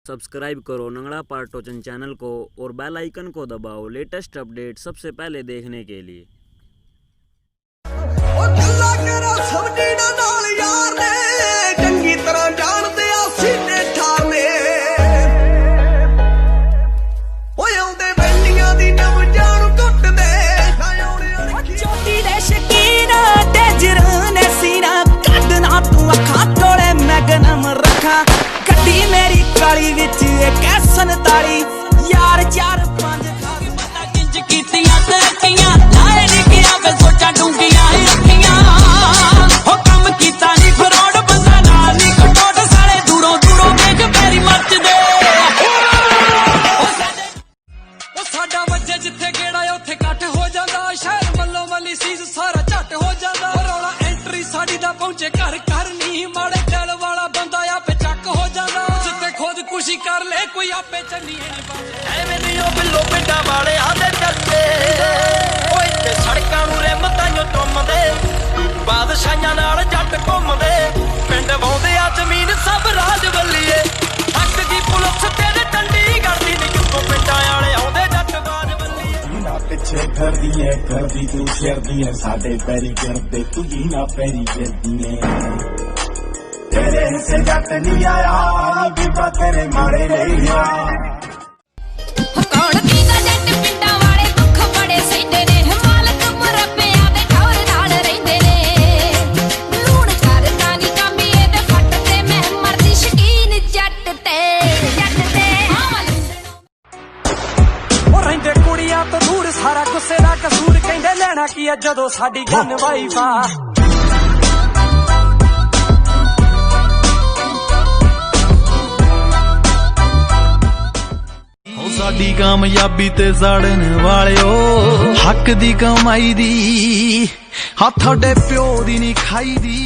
Subscribe करो नंगड़ा पार्टोचन channel को और बेल आइकन को दबाओ लेटेस्ट अपडेट सबसे पहले देखने के लिए। मेरी काली विच कैसन ताली यार 4-5 पता किंज कीतियां तरक्कियां लाए निकिया वे सोचा डूंगियां अखियां हो कम कीता नहीं फरोड बंदा नाल नहीं कटोट साले दूरों दूरों देख मेरी मच दे ओ साडा वज्जे जिथे गेड़ा उत्थे कट हो जांदा शहर मल्लो मल्ली सीज सारा झट हो जांदा रौला एंट्री साडी दा पहुंचे घर घर नहीं माड़े दिल वाला बंदा आपे चक हो जांदा खुद खुशी कर ले कोई आपे चलिए एवें नहीं ओ बिल्लो पिंडा वाले आदे चर्चे ओए ते सड़कां नूं रिम ताइयों टुमदे बादशाहां नाल जट घुमदे पिंड वाउंदे आ जमीन सब राज बल्लीए हक दी पुलिस तेरे चंडीगढ़ दी नी कितों पिंडां वाले आउंदे जट बाज बल्लीए ना पिछे करदी तू शेरदी है साडे पैरी करदे तू ही ना पैरी करदी है तेरे से जट नहीं आया नी बीबा तेरे मारे नहीं गया कौन कीता जट पिंडां वाले दुख बड़े सहिंदे ने मालक मुरब्बियां दे ठौर नाल रहिंदे ने लूण करदा नी कामी ते फट ते मैं मरदी शकीन जट ते ओ रहिंदे कुड़ियां तो दूर सारा गुस्से दा कसूर कहंदे लेना की है जदों साडी गन वाइफा साडी कामयाबी ते साड़न वालिओ हक दी कमाई दी हाथ थोड़े प्यो दी नहीं खाई दी।